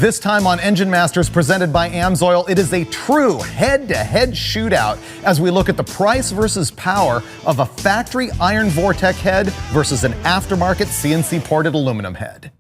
This time on Engine Masters presented by AMSOIL, it is a true head-to-head shootout as we look at the price versus power of a factory iron Vortec head versus an aftermarket CNC ported aluminum head.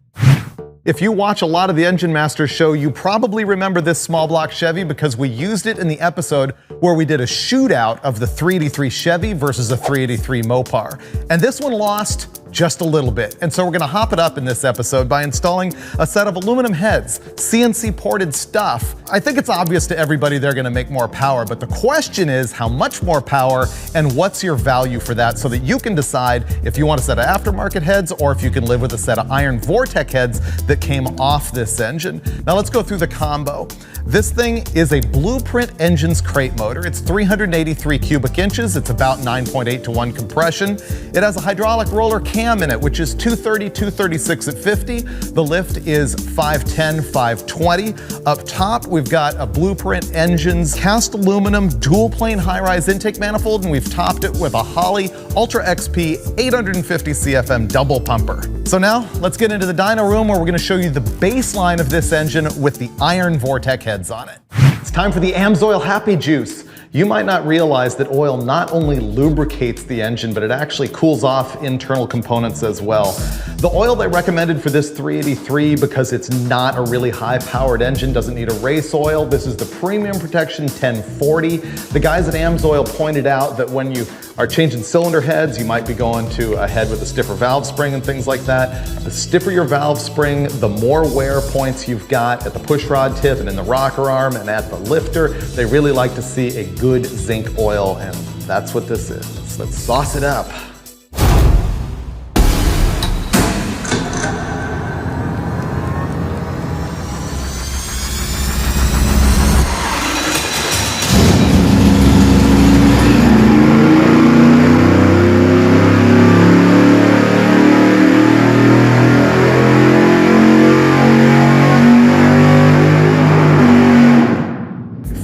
If you watch a lot of the Engine Masters show, you probably remember this small block Chevy because we used it in the episode where we did a shootout of the 383 Chevy versus a 383 Mopar. And this one lost just a little bit. And so we're gonna hop it up in this episode by installing a set of aluminum heads, CNC ported stuff. I think it's obvious to everybody they're gonna make more power, but the question is how much more power and what's your value for that so that you can decide if you want a set of aftermarket heads or if you can live with a set of iron Vortec heads that came off this engine. Now let's go through the combo. This thing is a Blueprint Engines crate motor. It's 383 cubic inches. It's about 9.8 to 1 compression. It has a hydraulic roller cam in it, which is 230, 236 at 50. The lift is 510, 520. Up top, we've got a Blueprint Engines cast aluminum dual plane high-rise intake manifold, and we've topped it with a Holley Ultra XP 850 CFM double pumper. So now let's get into the dyno room where we're gonna show you the baseline of this engine with the iron Vortec heads on it. It's time for the AMSOIL Happy Juice. You might not realize that oil not only lubricates the engine, but it actually cools off internal components as well. The oil they recommended for this 383, because it's not a really high-powered engine, doesn't need a race oil. This is the Premium Protection 1040. The guys at AMSOIL pointed out that when you are changing cylinder heads, you might be going to a head with a stiffer valve spring and things like that. The stiffer your valve spring, the more wear points you've got at the pushrod tip and in the rocker arm and at the lifter. They really like to see a good zinc oil, and that's what this is. Let's sauce it up.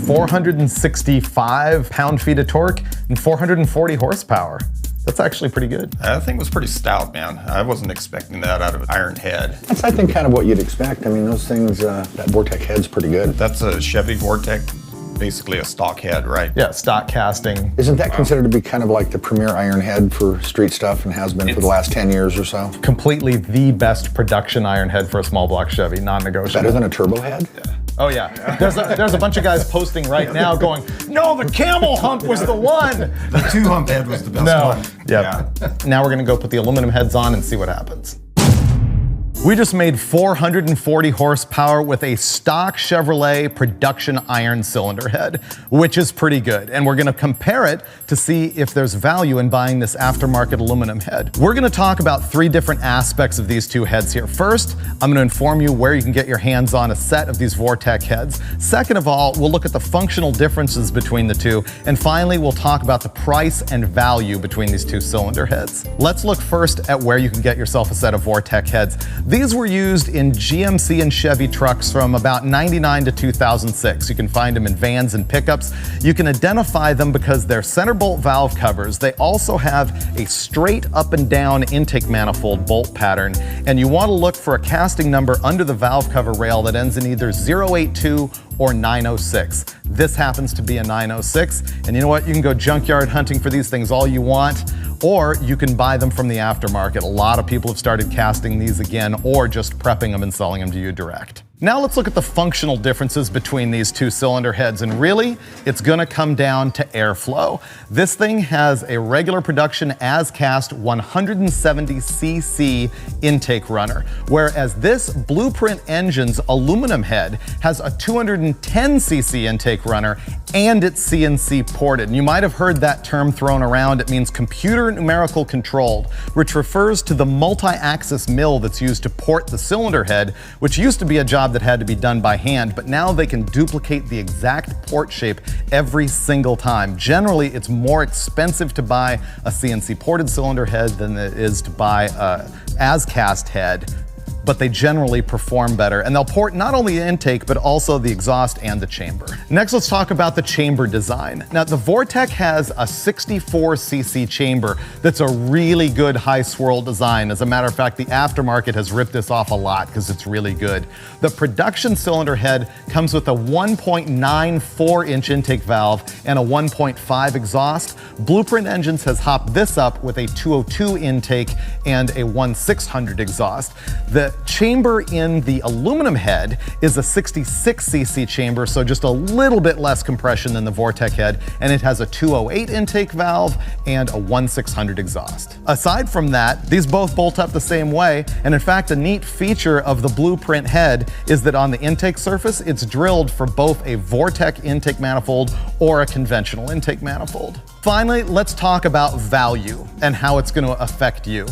.465 pound-feet of torque and 440 horsepower. That's actually pretty good. That thing was pretty stout, man. I wasn't expecting that out of an iron head. That's, I think, kind of what you'd expect. I mean, those things, that Vortec head's pretty good. That's a Chevy Vortec, basically a stock head, right? Yeah, stock casting. Isn't that considered to be kind of like the premier iron head for street stuff and has been for the last 10 years or so? Completely the best production iron head for a small block Chevy, non-negotiable. Better than a turbo head? Yeah. Oh yeah, there's a bunch of guys posting right now going, no, the camel hump was the one. The two hump head was the best one. Yep. Yeah. Now we're gonna go put the aluminum heads on and see what happens. We just made 440 horsepower with a stock Chevrolet production iron cylinder head, which is pretty good. And we're gonna compare it to see if there's value in buying this aftermarket aluminum head. We're gonna talk about 3 different aspects of these 2 heads here. First, I'm gonna inform you where you can get your hands on a set of these Vortec heads. Second of all, we'll look at the functional differences between the 2. And finally, we'll talk about the price and value between these 2 cylinder heads. Let's look first at where you can get yourself a set of Vortec heads. These were used in GMC and Chevy trucks from about 99 to 2006. You can find them in vans and pickups. You can identify them because they're center bolt valve covers. They also have a straight up and down intake manifold bolt pattern. And you want to look for a casting number under the valve cover rail that ends in either 082 or 906. This happens to be a 906. And you know what? You can go junkyard hunting for these things all you want, or you can buy them from the aftermarket. A lot of people have started casting these again, or just prepping them and selling them to you direct. Now let's look at the functional differences between these 2 cylinder heads, and really, it's gonna come down to airflow. This thing has a regular production as cast 170cc intake runner, whereas this Blueprint Engines aluminum head has a 210cc intake runner and it's CNC ported. And you might have heard that term thrown around. It means computer numerical controlled, which refers to the multi-axis mill that's used to port the cylinder head, which used to be a job that had to be done by hand, but now they can duplicate the exact port shape every single time. Generally, it's more expensive to buy a CNC ported cylinder head than it is to buy a as cast head. but they generally perform better. And they'll port not only the intake, but also the exhaust and the chamber. Next, let's talk about the chamber design. Now, the Vortec has a 64cc chamber that's a really good high swirl design. As a matter of fact, the aftermarket has ripped this off a lot because it's really good. The production cylinder head comes with a 1.94-inch intake valve and a 1.5 exhaust. Blueprint Engines has hopped this up with a 202 intake and a 1.600 exhaust. The chamber in the aluminum head is a 66cc chamber, so just a little bit less compression than the Vortec head, and it has a 208 intake valve and a 1.600 exhaust. Aside from that, these both bolt up the same way, and in fact, a neat feature of the Blueprint head is that on the intake surface, it's drilled for both a Vortec intake manifold or a conventional intake manifold. Finally, let's talk about value and how it's going to affect you.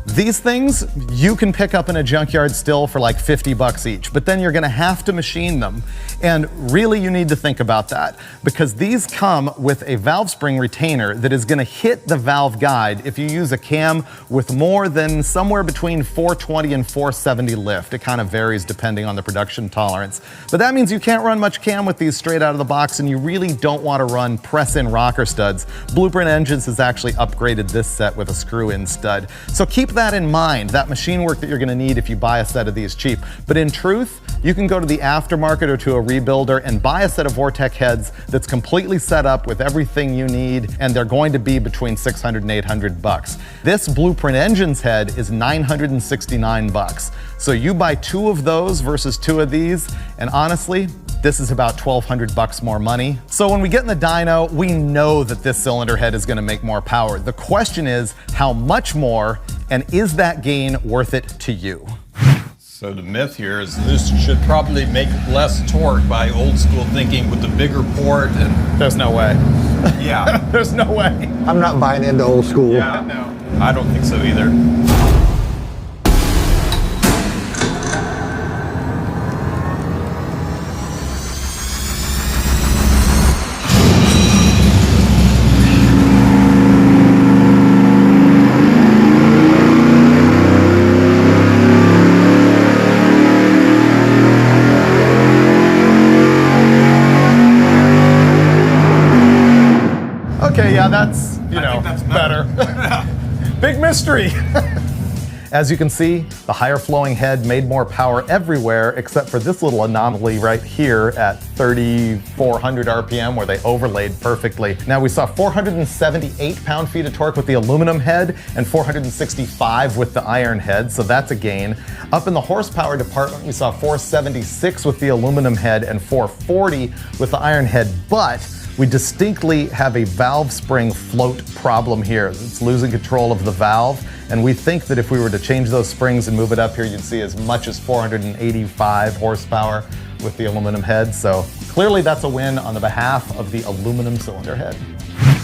These things you can pick up in a junkyard still for like 50 bucks each, but then you're gonna have to machine them. And really you need to think about that because these come with a valve spring retainer that is gonna hit the valve guide if you use a cam with more than somewhere between 420 and 470 lift. It kind of varies depending on the production tolerance. But that means you can't run much cam with these straight out of the box, and you really don't wanna run press-in rocker studs. Blueprint Engines has actually upgraded this set with a screw-in stud. So keep that in mind, that machine work that you're gonna need if you buy a set of these cheap. But in truth, you can go to the aftermarket or to a rebuilder and buy a set of Vortec heads that's completely set up with everything you need, and they're going to be between 600 and 800 bucks. This Blueprint Engines head is 969 bucks. So you buy two of those versus two of these, and honestly, this is about 1,200 bucks more money. So when we get in the dyno, we know that this cylinder head is gonna make more power. The question is, how much more, and is that gain worth it to you? So the myth here is this should probably make less torque by old school thinking with the bigger port and... There's no way. Yeah. There's no way. I'm not buying into old school. Yeah, no. I don't think so either. Okay, yeah, that's, that's better. Big mystery. As you can see, the higher flowing head made more power everywhere except for this little anomaly right here at 3,400 RPM where they overlaid perfectly. Now we saw 478 pound-feet of torque with the aluminum head and 465 with the iron head, so that's a gain. Up in the horsepower department, we saw 476 with the aluminum head and 440 with the iron head, but we distinctly have a valve spring float problem here. It's losing control of the valve, and we think that if we were to change those springs and move it up here, you'd see as much as 485 horsepower with the aluminum head. So clearly that's a win on the behalf of the aluminum cylinder head.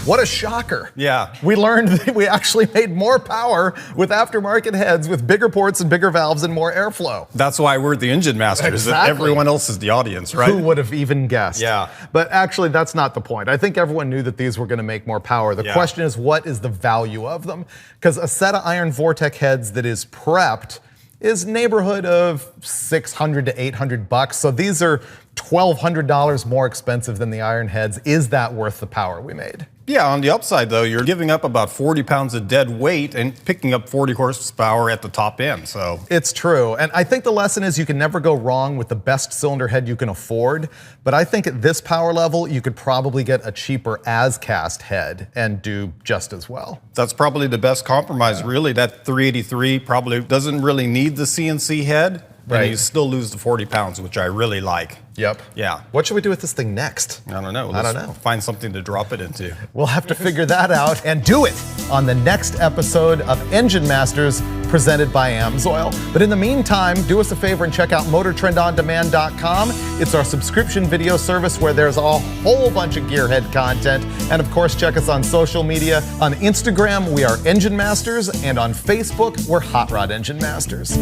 What a shocker. Yeah. We learned that we actually made more power with aftermarket heads with bigger ports and bigger valves and more airflow. That's why we're the engine masters. Exactly. Everyone else is the audience, right? Who would have even guessed? Yeah. But actually, that's not the point. I think everyone knew that these were going to make more power. The question is, what is the value of them? Because a set of iron Vortec heads that is prepped is neighborhood of 600 to 800 bucks. So these are $1,200 more expensive than the iron heads. Is that worth the power we made? Yeah, on the upside though, you're giving up about 40 pounds of dead weight and picking up 40 horsepower at the top end, so. It's true, and I think the lesson is you can never go wrong with the best cylinder head you can afford, but I think at this power level, you could probably get a cheaper as-cast head and do just as well. That's probably the best compromise, really. That 383 probably doesn't really need the CNC head, Right. and you still lose the 40 pounds, which I really like. Yep. Yeah. What should we do with this thing next? I don't know. I don't know. Find something to drop it into. We'll have to figure that out and do it on the next episode of Engine Masters presented by AMSOIL. But in the meantime, do us a favor and check out MotorTrendOnDemand.com. It's our subscription video service where there's a whole bunch of gearhead content. And of course, check us on social media. On Instagram, we are Engine Masters, and on Facebook, we're Hot Rod Engine Masters.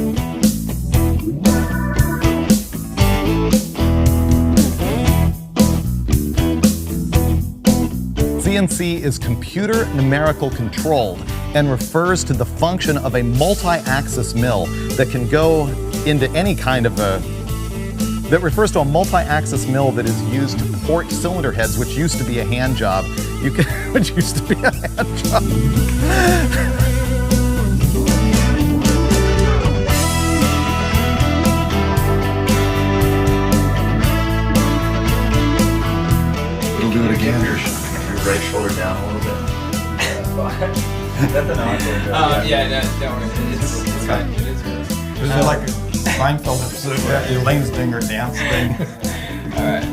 CNC is computer numerical controlled and refers to the function of a multi-axis mill that can go into any kind of a, that refers to a multi-axis mill that is used to port cylinder heads, which used to be a hand job. Which used to be a hand job. It'll do it again. Your right shoulder down a little bit. That's an awkward job. Yeah, don't worry. It's fine. It is good. This is like a Seinfeld episode where Elaine's doing her dance thing. All right.